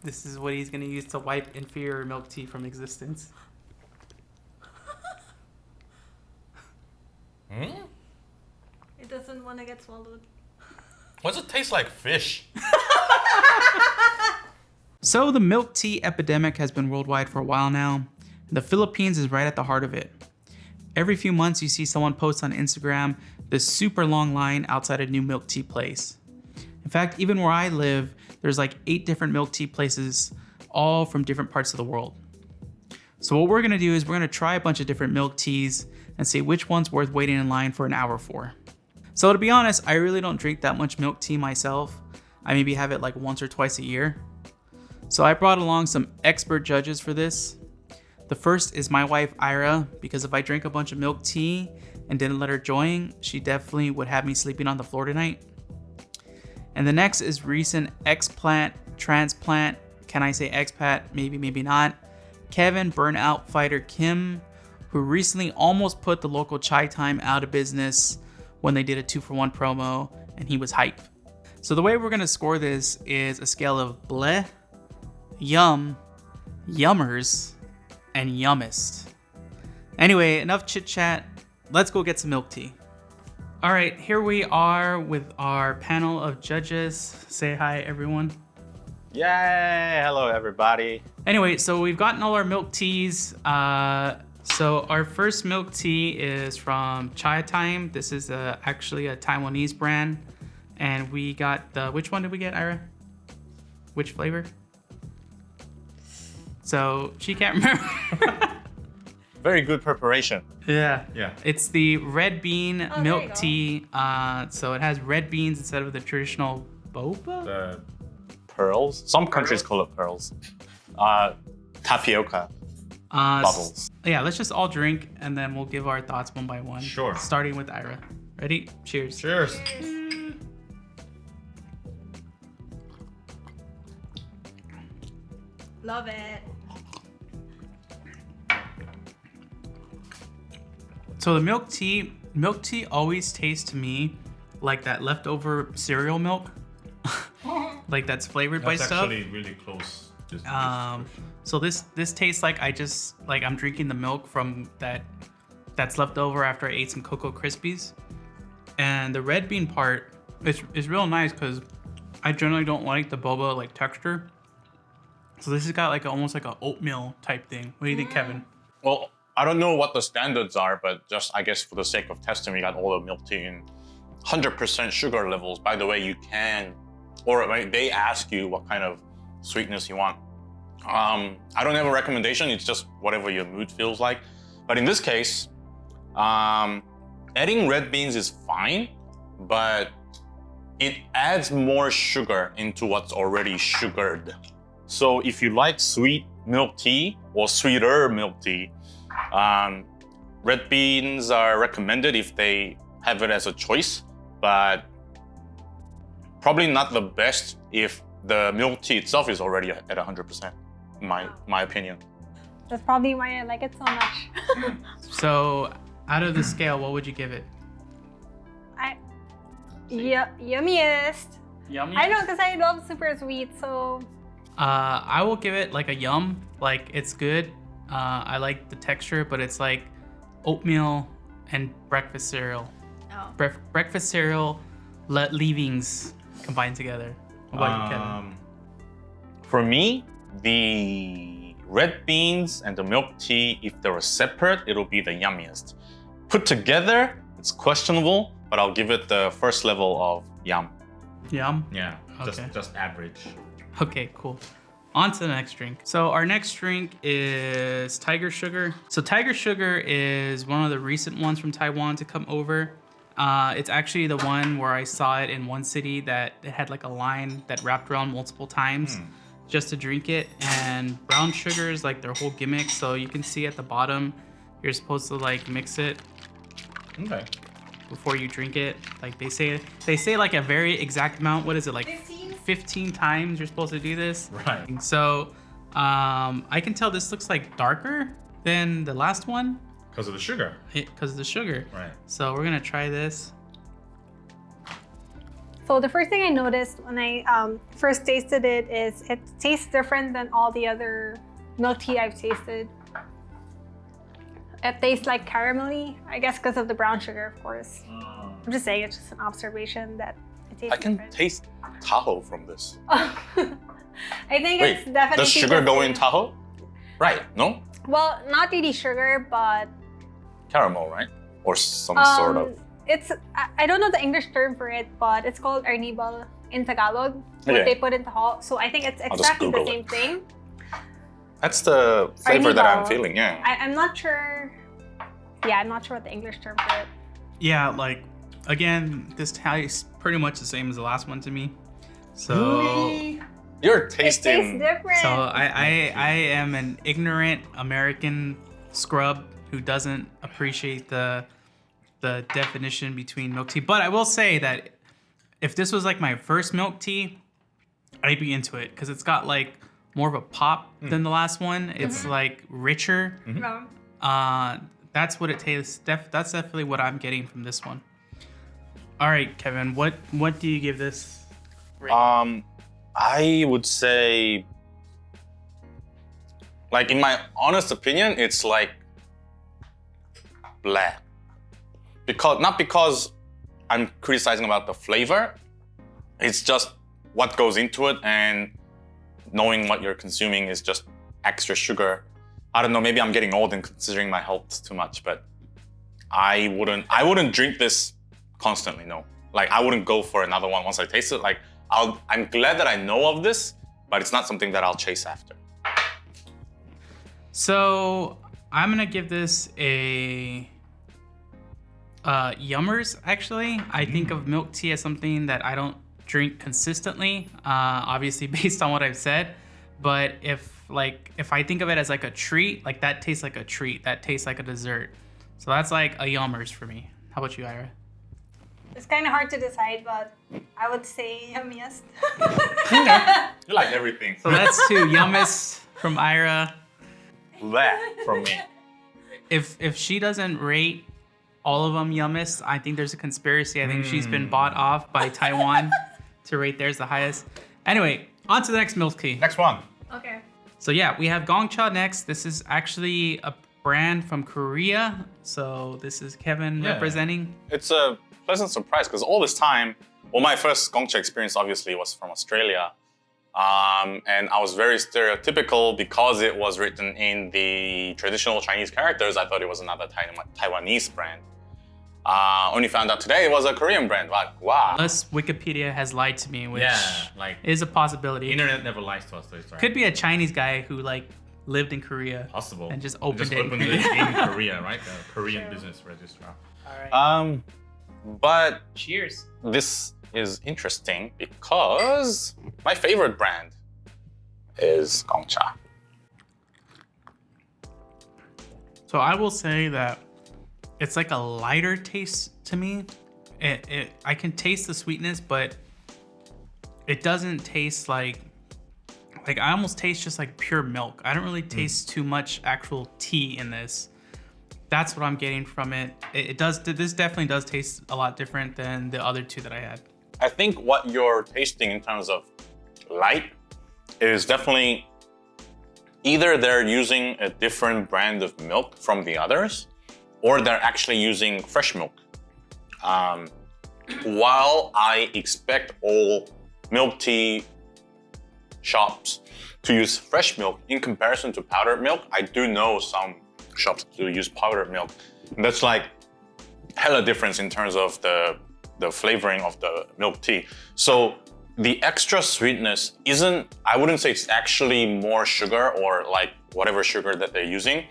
This is what he's gonna use to wipe inferior milk tea from existence. It doesn't want to get swallowed. Why does it taste like fish? So the milk tea epidemic has been worldwide for a while now. The Philippines is right at the heart of it. Every few months you see someone post on Instagram this super long line outside a new milk tea place. In fact, even where I live, there's like 8 different milk tea places, all from different parts of the world. So what we're gonna do is we're gonna try a bunch of different milk teas and see which one's worth waiting in line for an hour for. So to be honest, I really don't drink that much milk tea myself. I maybe have it like once or twice a year. So I brought along some expert judges for this. The first is my wife, Ira, because if I drank a bunch of milk tea and didn't let her join, she definitely would have me sleeping on the floor tonight. And the next is recent explant, transplant, can I say expat? Maybe, maybe not. Kevin Burnout Fighter Kim, who recently almost put the local chai time out of business when they did a 2-for-1 promo, and he was hype. So the way we're gonna score this is a scale of bleh, yum, yummers, and yummest. Anyway, enough chit chat. Let's go get some milk tea. All right, here we are with our panel of judges. Say hi, everyone. Yay! Hello, everybody. Anyway, so we've gotten all our milk teas. So our first milk tea is from Chai Time. This is actually a Taiwanese brand. And we got the, which one did we get, Ira? Which flavor? So she can't remember. Very good preparation. Yeah. Yeah. It's the red bean there you milk go. tea. So it has red beans instead of the traditional boba. The pearls. Some countries call it pearls. Tapioca bubbles. Yeah, let's just all drink and then we'll give our thoughts one by one. Sure. Starting with Ira. Ready? Cheers. Cheers. Love it. So the milk tea always tastes to me like that leftover cereal milk. Like that's flavored by That's stuff. actually really close. So this tastes like I'm drinking the milk from that's left over after I ate some Coco Krispies. And the red bean part is real nice because I generally don't like the boba like texture. So this has got like almost like an oatmeal type thing. What do you think, Kevin? Well, I don't know what the standards are, but just I guess for the sake of testing, we got all the milk tea in 100% sugar levels. By the way, you can, or they ask you what kind of sweetness you want. I don't have a recommendation. It's just whatever your mood feels like. But in this case, adding red beans is fine, but it adds more sugar into what's already sugared. So if you like sweet milk tea or sweeter milk tea, red beans are recommended if they have it as a choice, but probably not the best if the milk tea itself is already at 100%, in my opinion. That's probably why I like it so much. So out of the scale, what would you give it? Yummiest. Yummy. I know, because I love super sweet, so. I will give it like a yum. Like it's good. I like the texture, but it's like oatmeal and breakfast cereal. Oh. Breakfast cereal leavings combined together. What about you, Kevin? For me, the red beans and the milk tea, if they were separate, it'll be the yummiest. Put together, it's questionable, but I'll give it the first level of yum. Yum? Yeah, Okay. just average. Okay, cool. On to the next drink. So our next drink is Tiger Sugar. So Tiger Sugar is one of the recent ones from Taiwan to come over. It's actually the one where I saw it in one city that it had like a line that wrapped around multiple times just to drink it. And brown sugar is like their whole gimmick. So you can see at the bottom, you're supposed to like mix it Okay. before you drink it. Like they say like a very exact amount. What is it, like 15 times you're supposed to do this? Right. So I can tell this looks like darker than the last one Because of the sugar. because of the sugar. Right. So we're gonna try this. So the first thing I noticed when I first tasted it is it tastes different than all the other milk tea I've tasted. It tastes like caramelly, I guess because of the brown sugar, of course. I'm just saying, it's just an observation that it tastes I can different. taste Tahoe from this. I think Wait, it's definitely does sugar the go same. in Tahoe? Right, no? Well, not really sugar, but Caramel, right? Or some sort of. It's I don't know the English term for it, but it's called arnibal in Tagalog. What Okay. they put in Tahoe. So I think it's I'll just exactly the Google same thing. That's the flavor that I'm Arnibal. feeling, yeah. I'm not sure. Yeah, I'm not sure what the English term for it. Yeah, like again, this tastes pretty much the same as the last one to me. So You're It tasting. tastes different. So I am an ignorant American scrub who doesn't appreciate the definition between milk tea. But I will say that if this was like my first milk tea, I'd be into it because it's got like more of a pop than the last one. It's like richer. No. That's what it tastes. That's definitely what I'm getting from this one. All right, Kevin, what do you give this? I would say, like in my honest opinion, it's like blah. Not because I'm criticizing about the flavor, it's just what goes into it, and knowing what you're consuming is just extra sugar. I don't know, maybe I'm getting old and considering my health too much, but I wouldn't drink this constantly, no. Like I wouldn't go for another one once I taste it. Like I'm glad that I know of this, but it's not something that I'll chase after. So I'm gonna give this a yummers. Actually, I think of milk tea as something that I don't drink consistently. Obviously, based on what I've said, but if I think of it as like a treat, like that tastes like a treat. That tastes like a dessert. So that's like a yummers for me. How about you, Ira? It's kind of hard to decide, but I would say yummiest. You like everything. So that's two yummies from Ira. Blah from me. If she doesn't rate all of them yummiest, I think there's a conspiracy. I think she's been bought off by Taiwan to rate theirs the highest. Anyway, on to the next milk tea. Next one. Okay. So yeah, we have Gong Cha next. This is actually a brand from Korea. So this is Kevin Yeah. representing. It's a pleasant surprise because all this time, well, my first Gong Cha experience obviously was from Australia. And I was very stereotypical because it was written in the traditional Chinese characters. I thought it was another Taiwanese brand. Only found out today it was a Korean brand. Like, wow. Unless Wikipedia has lied to me, which Yeah, like is a possibility. internet never lies to us, though. Right? Could be a Chinese guy who like lived in Korea. possible. and just opened it in opened it Korea. in Korea, right? The Korean business registrar. All right. But Cheers. this is interesting because my favorite brand is Gong Cha. So I will say that it's like a lighter taste to me. I can taste the sweetness, but it doesn't taste like I almost taste just like pure milk. I don't really taste too much actual tea in this. That's what I'm getting from it. This definitely does taste a lot different than the other two that I had. I think what you're tasting in terms of light is definitely either they're using a different brand of milk from the others, or they're actually using fresh milk. While I expect all milk tea shops to use fresh milk in comparison to powdered milk, I do know some shops do use powdered milk. And that's like hella difference in terms of the flavoring of the milk tea. So the extra sweetness isn't, I wouldn't say it's actually more sugar or like whatever sugar that they're using,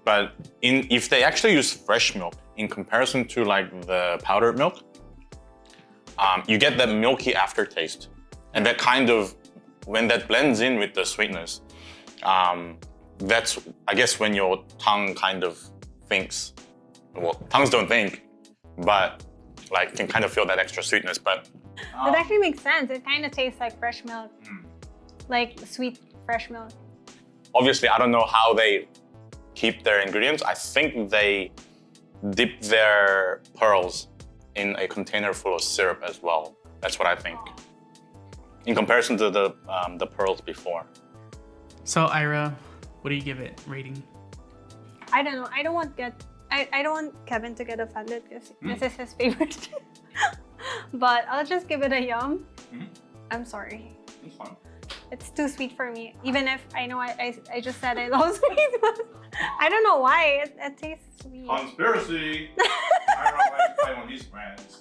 but if they actually use fresh milk in comparison to like the powdered milk, you get that milky aftertaste. And that kind of, when that blends in with the sweetness, that's, I guess, when your tongue kind of thinks. Well, tongues don't think, but like can kind of feel that extra sweetness. But That actually makes sense. It kind of tastes like fresh milk, like sweet fresh milk. obviously, I don't know how they keep their ingredients. I think they dip their pearls in a container full of syrup as well. That's what I think. In comparison to the pearls before. So Ira, what do you give it rating? I don't know. I don't want Kevin to get offended because this is his favorite. But I'll just give it a yum. I'm sorry. It's fine. It's too sweet for me. Even if I know I just said I love sweet, but I don't know why. It tastes sweet. Conspiracy! I don't like Taiwanese brands.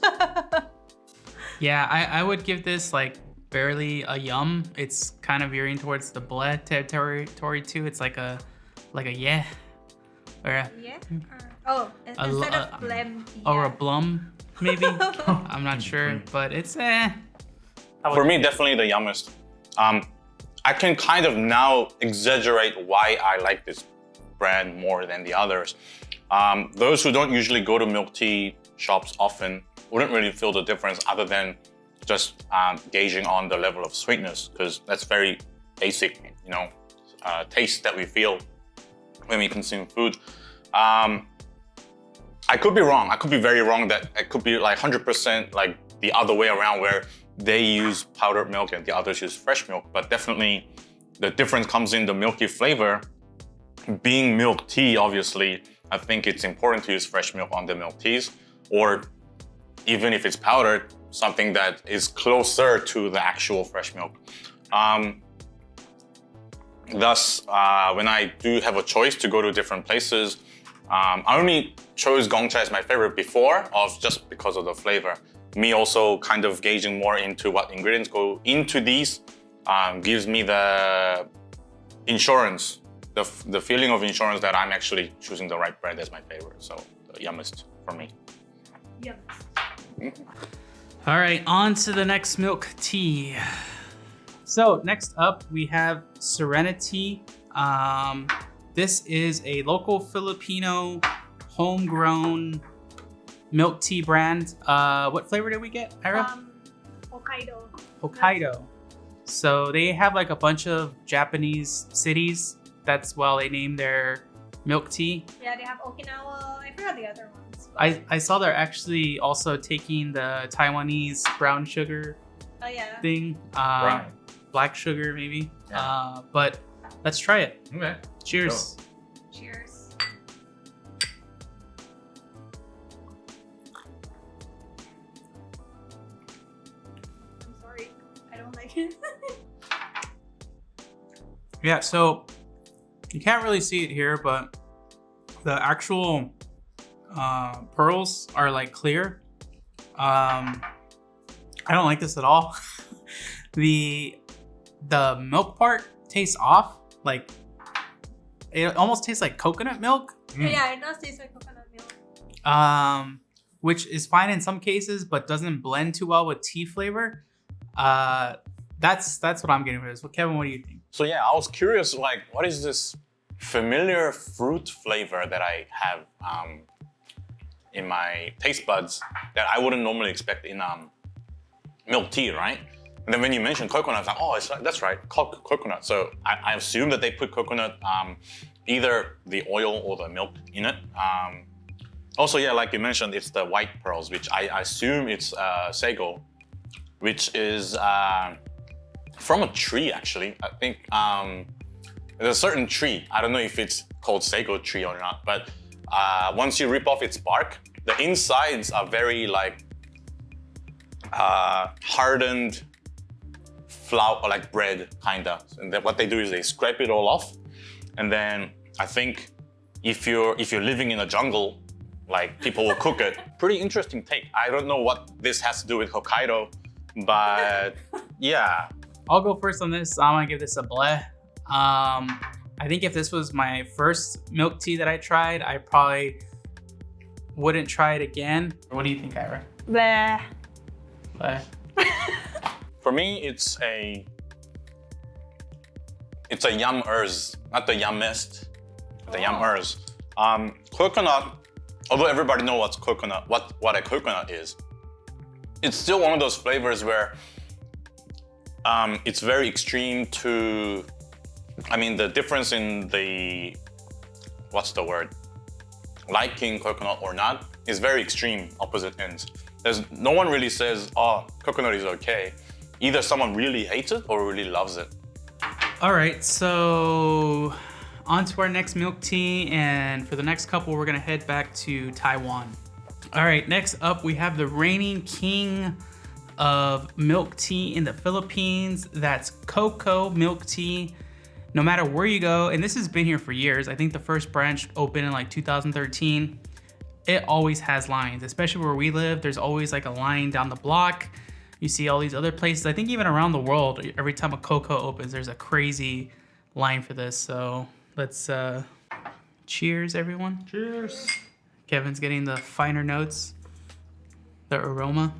Yeah, I would give this like barely a yum. It's kind of veering towards the bleh territory too. It's like a yeah. Or a, Yeah? Instead of blem. or a blum, maybe. I'm not sure, but it's For me, definitely the yummest. I can kind of now exaggerate why I like this brand more than the others. Those who don't usually go to milk tea shops often wouldn't really feel the difference other than just gauging on the level of sweetness, because that's very basic, taste that we feel when we consume food. I could be wrong. I could be very wrong that it could be like 100% like the other way around where they use powdered milk and the others use fresh milk. But definitely the difference comes in the milky flavor. Being milk tea, obviously, I think it's important to use fresh milk on the milk teas, or even if it's powdered, something that is closer to the actual fresh milk. Thus, when I do have a choice to go to different places, I only chose Gong Cha as my favorite before, just because of the flavor. Me also kind of gauging more into what ingredients go into these gives me the insurance, the feeling of insurance that I'm actually choosing the right brand as my favorite. So the yummest for me. Yummest. All right, on to the next milk tea. So next up, we have Serenity. This is a local Filipino homegrown milk tea brand. What flavor did we get, Ira? Hokkaido. Hokkaido. So they have like a bunch of Japanese cities. That's why they name their milk tea. Yeah, they have Okinawa. I forgot the other ones. I saw they're actually also taking the Taiwanese brown sugar thing. Right. Black sugar maybe. Yeah. But let's try it. Okay. Cheers. Go. Cheers. I'm sorry. I don't like it. Yeah, so you can't really see it here, but the actual pearls are like clear. I don't like this at all. The milk part tastes off. Like it almost tastes like coconut milk. Yeah, it does taste like coconut milk. Which is fine in some cases, but doesn't blend too well with tea flavor. That's what I'm getting from this. Well, Kevin, what do you think? So yeah, I was curious, like, what is this familiar fruit flavor that I have in my taste buds that I wouldn't normally expect in milk tea, right? And then when you mentioned coconut, I was like, oh, that's right, coconut. So I assume that they put coconut, either the oil or the milk in it. Also, yeah, like you mentioned, it's the white pearls, which I assume it's sago, which is from a tree, actually. I think there's a certain tree. I don't know if it's called sago tree or not, but once you rip off its bark, the insides are very like hardened flour, or like bread, kinda. And then what they do is they scrape it all off, and then I think if you're living in a jungle, like people will cook it. Pretty interesting take. I don't know what this has to do with Hokkaido, but yeah. I'll go first on this. I'm gonna give this a bleh. I think if this was my first milk tea that I tried, I probably wouldn't try it again. What do you think, Ira? Bleh. Bleh. For me, it's a yum-ers, not the yummest, the yum-ers. Coconut, although everybody knows what a coconut is, it's still one of those flavors where it's very extreme to, the difference in the, liking coconut or not is very extreme, opposite ends. There's no one really says, oh, coconut is okay. Either someone really hates it or really loves it. All right, so on to our next milk tea, and for the next couple, we're gonna head back to Taiwan. All right, next up, we have the reigning king of milk tea in the Philippines. That's Coco milk tea. No matter where you go, and this has been here for years. I think the first branch opened in like 2013. It always has lines, especially where we live. There's always like a line down the block. You see all these other places. I think even around the world, every time a Coco opens, there's a crazy line for this. So let's cheers, everyone. Cheers. Kevin's getting the finer notes, the aroma.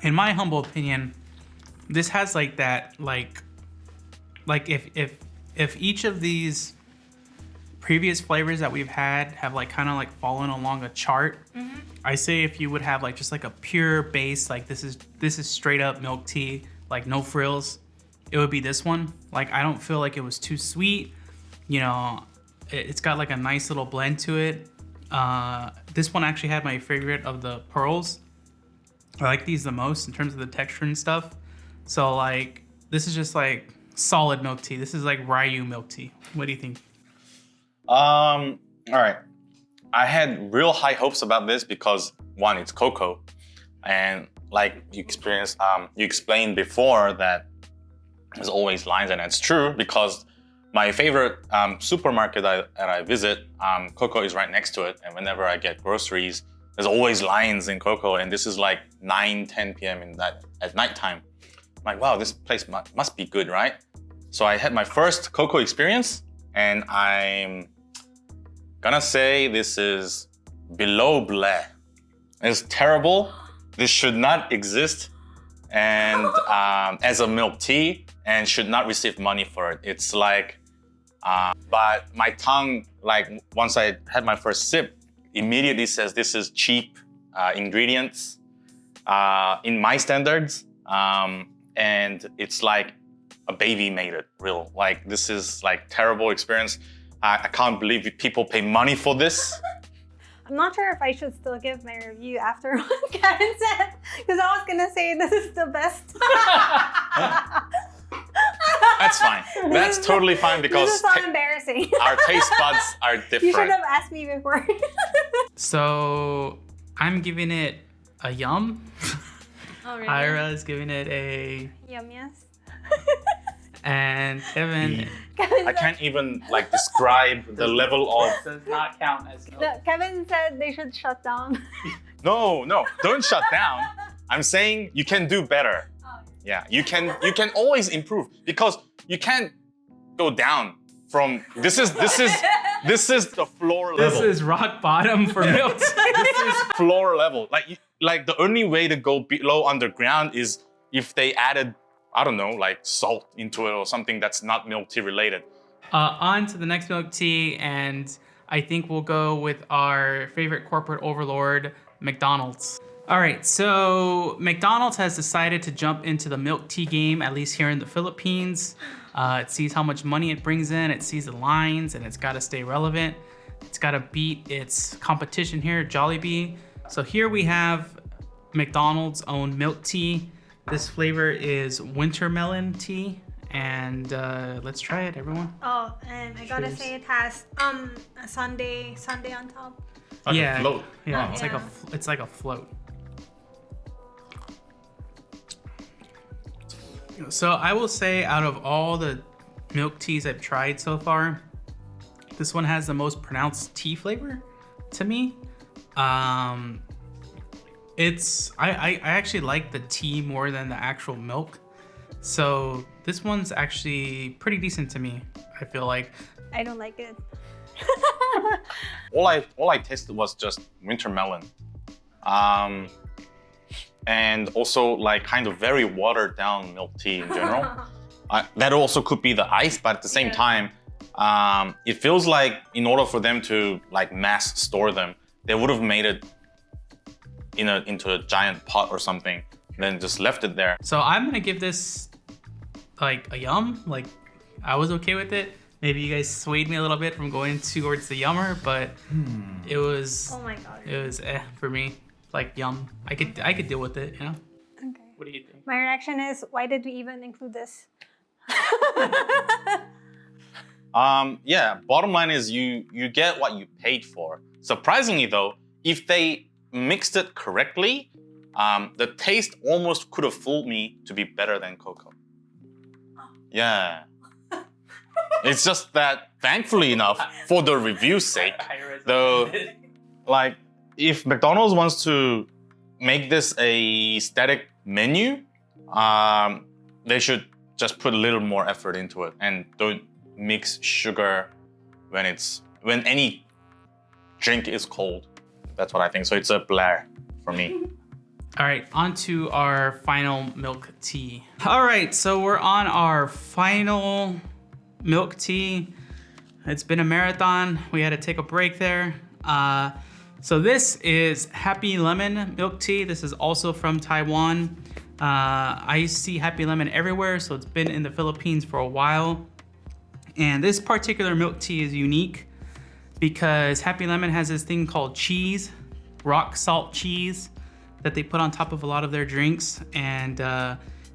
In my humble opinion, this has like that, like if each of these previous flavors that we've had have like kind of like fallen along a chart, I say if you would have like just like a pure base, like this is straight up milk tea, like no frills, it would be this one. Like I don't feel like it was too sweet, you know, it's got like a nice little blend to it. This one actually had my favorite of the pearls. I like these the most in terms of the texture and stuff. So like this is just like solid milk tea. This is like Ryu milk tea. What do you think? All right. I had real high hopes about this because one, it's Coco, and like you explained before that there's always lines, and that's true because my favorite supermarket that I visit, Coco is right next to it, and whenever I get groceries, there's always lines in Coco, and this is like 9-10 p.m. at nighttime. I'm like, wow, this place must be good, right? So I had my first Coco experience, and I'm gonna say this is below bleh. It's terrible. This should not exist, and as a milk tea, and should not receive money for it. It's like, but my tongue, like once I had my first sip, immediately says this is cheap ingredients in my standards, and it's like a baby made it real. Like this is like terrible experience. I can't believe people pay money for this. I'm not sure if I should still give my review after what Kevin said, because I was gonna say this is the best. That's fine. That's totally fine because this is so embarrassing. Our taste buds are different. You should have asked me before. So I'm giving it a yum. Oh, really? Ira is giving it a Yum, yes. and Kevin I can't even like describe the level of. does not count as milk. Kevin said they should shut down. No, don't shut down. I'm saying you can do better. Oh. Yeah, you can always improve because you can't go down from this is the floor level. This is rock bottom for milk. This is floor level. Like the only way to go below underground is if they added, I don't know, like salt into it or something that's not milk tea related. On to the next milk tea, and I think we'll go with our favorite corporate overlord, McDonald's. All right, so McDonald's has decided to jump into the milk tea game, at least here in the Philippines. It sees how much money it brings in, it sees the lines, and it's gotta stay relevant. It's gotta beat its competition here, Jollibee. So here we have McDonald's own milk tea. This flavor is winter melon tea, and let's try it, everyone. Oh, and I gotta Cheers. say it has a sundae on top. Like yeah, a float. yeah, Oh. it's like a float. So I will say, out of all the milk teas I've tried so far, this one has the most pronounced tea flavor to me. I actually like the tea more than the actual milk. So this one's actually pretty decent to me, I feel like. I don't like it. All I tasted was just winter melon. And also like kind of very watered down milk tea in general. That also could be the ice, but at the same time, it feels like in order for them to like mass store them, they would have made it into a giant pot or something, then just left it there. So I'm gonna give this like a yum. Like I was okay with it. Maybe you guys swayed me a little bit from going towards the yummer, but it was Oh my god. it was for me. Like yum. I could deal with it, you know? Okay. What do you think? My reaction is, why did we even include this? Yeah, bottom line is you get what you paid for. Surprisingly though, if they mixed it correctly, the taste almost could have fooled me to be better than Coco. Yeah. It's just that, thankfully enough, for the review's sake, though, like, if McDonald's wants to make this a static menu, they should just put a little more effort into it and don't mix sugar when any drink is cold. That's what I think. So it's a blur for me. All right, on to our final milk tea. All right, so we're on our final milk tea. It's been a marathon. We had to take a break there. So this is Happy Lemon milk tea. This is also from Taiwan. I see Happy Lemon everywhere, so it's been in the Philippines for a while. And this particular milk tea is unique because Happy Lemon has this thing called cheese, rock salt cheese, that they put on top of a lot of their drinks. And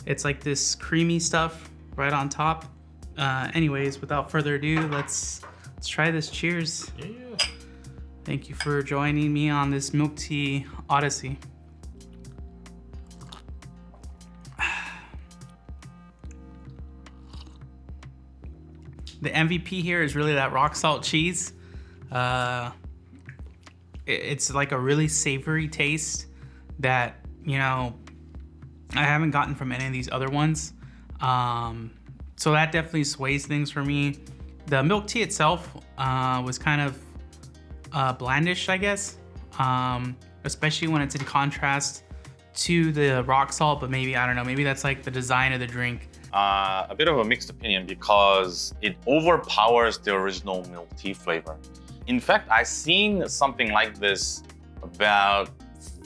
it's like this creamy stuff right on top. Anyways, without further ado, let's try this. Cheers. Yeah. Thank you for joining me on this milk tea odyssey. The MVP here is really that rock salt cheese. It's like a really savory taste that, you know, I haven't gotten from any of these other ones. So that definitely sways things for me. The milk tea itself was kind of blandish, I guess, especially when it's in contrast to the rock salt, but maybe, I don't know, maybe that's like the design of the drink. A bit of a mixed opinion because it overpowers the original milk tea flavor. In fact, I seen something like this about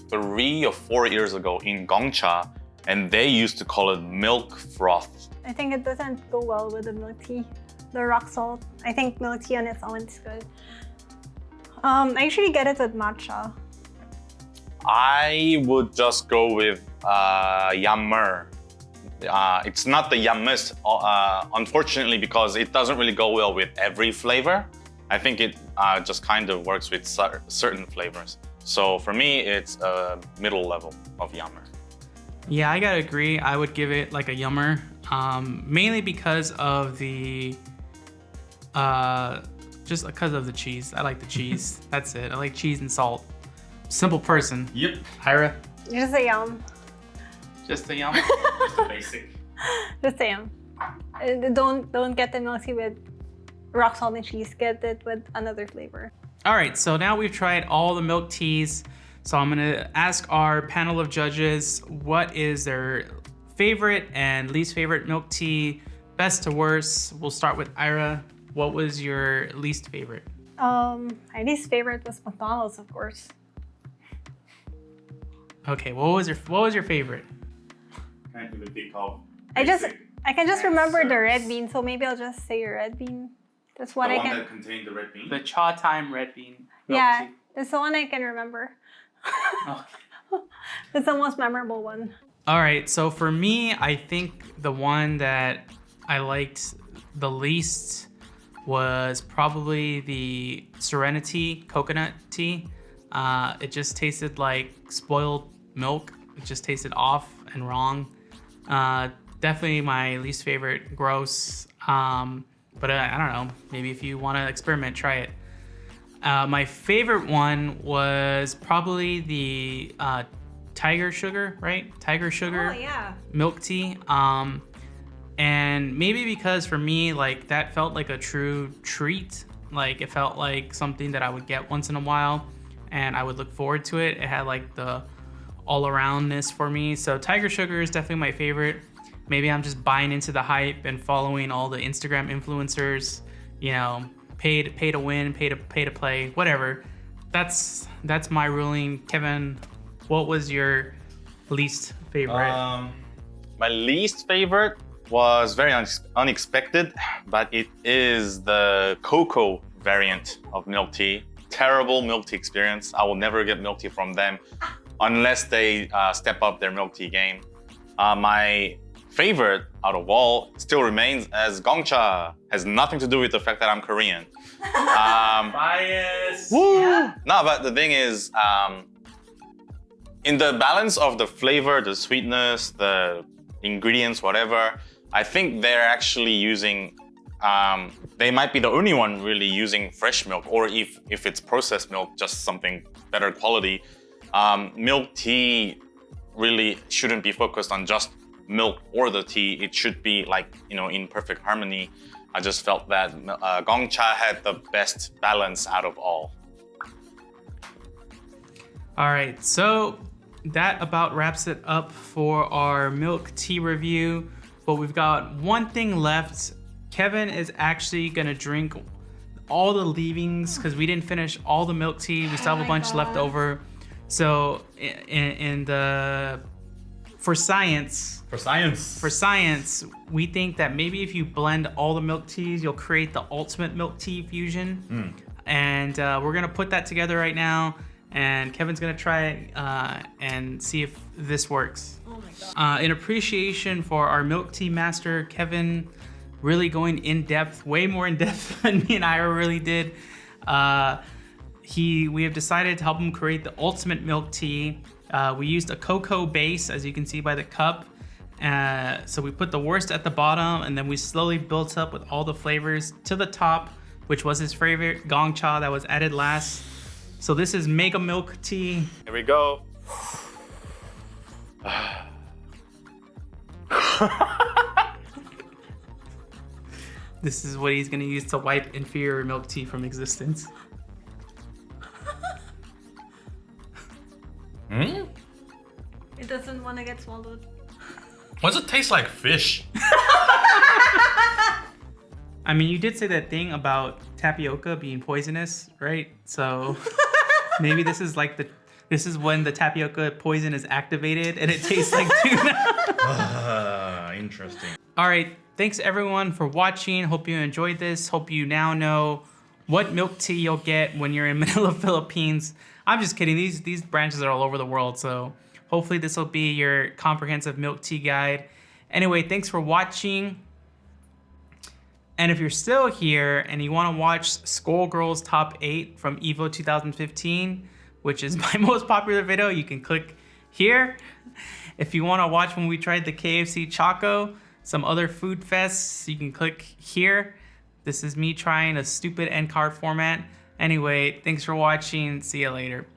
3 or 4 years ago in Gong Cha, and they used to call it milk froth. I think it doesn't go well with the milk tea, the rock salt. I think milk tea on its own is good. I usually get it with matcha. I would just go with yammer. It's not the yummest, unfortunately, because it doesn't really go well with every flavor. I think it just kind of works with certain flavors. So for me, it's a middle level of yammer. Yeah, I gotta agree. I would give it like a yummer, mainly because of the, just because of the cheese. I like the cheese. That's it. I like cheese and salt. Simple person. Yep. Hyra? Just a yum. Just a yum. Just the basic. Just a yum. Don't get the milk tea with rock salt and cheese. Get it with another flavor. All right, so now we've tried all the milk teas. So I'm gonna ask our panel of judges what is their favorite and least favorite milk tea, best to worst. We'll start with Ira. What was your least favorite? My least favorite was McDonald's, of course. Okay, what was your favorite? Can't even think of. I can just remember the red bean, so maybe I'll just say red bean. That's what The I one can. that contained the red bean. The Cha Time red bean milk Yeah, tea. that's the one I can remember. Okay. That's the most memorable one. All right, so for me, I think the one that I liked the least was probably the Serenity coconut tea. It just tasted like spoiled milk. It just tasted off and wrong. Definitely my least favorite, gross. But I don't know, maybe if you want to experiment, try it. My favorite one was probably the Tiger Sugar, right? Tiger Sugar Oh yeah. milk tea. And maybe because for me, like that felt like a true treat. Like it felt like something that I would get once in a while and I would look forward to it. It had like the all aroundness for me. So Tiger Sugar is definitely my favorite. Maybe I'm just buying into the hype and following all the Instagram influencers, you know, pay to win, pay to play, whatever. That's my ruling. Kevin, what was your least favorite? My least favorite was very unexpected, but it is the Coco variant of milk tea. Terrible milk tea experience. I will never get milk tea from them unless they step up their milk tea game. My favorite out of all still remains as Gong Cha. Has nothing to do with the fact that I'm Korean. Bias. Woo! Yeah. No, but the thing is, in the balance of the flavor, the sweetness, the ingredients, whatever, I think they're actually using, they might be the only one really using fresh milk, or if it's processed milk, just something better quality. Milk tea really shouldn't be focused on just milk or the tea. It should be like, in perfect harmony. I just felt that Gong Cha had the best balance out of all. All right, so that about wraps it up for our milk tea review. But we've got one thing left. Kevin is actually gonna drink all the leavings because we didn't finish all the milk tea. We still have a bunch left over. So for science, we think that maybe if you blend all the milk teas, you'll create the ultimate milk tea fusion. And we're gonna put that together right now. And Kevin's gonna try it and see if this works. Oh my god. In appreciation for our milk tea master, Kevin, really going in depth, way more in depth than me and Ira really did. We have decided to help him create the ultimate milk tea. We used a cocoa base, as you can see by the cup. So we put the worst at the bottom, and then we slowly built up with all the flavors to the top, which was his favorite, Gong Cha, that was added last. So this is Mega Milk Tea. Here we go. This is what he's gonna use to wipe inferior milk tea from existence. It doesn't want to get swallowed. Why does it taste like fish? I mean, you did say that thing about tapioca being poisonous, right? So maybe this is like this is when the tapioca poison is activated and it tastes like tuna. Interesting. All right, thanks everyone for watching. Hope you enjoyed this. Hope you now know what milk tea you'll get when you're in Manila, Philippines. I'm just kidding. These branches are all over the world, so hopefully this will be your comprehensive milk tea guide. Anyway, thanks for watching. And if you're still here and you want to watch Skullgirls Top 8 from EVO 2015, which is my most popular video, you can click here. If you want to watch when we tried the KFC Choco, some other food fests, you can click here. This is me trying a stupid end card format. Anyway, thanks for watching. See you later.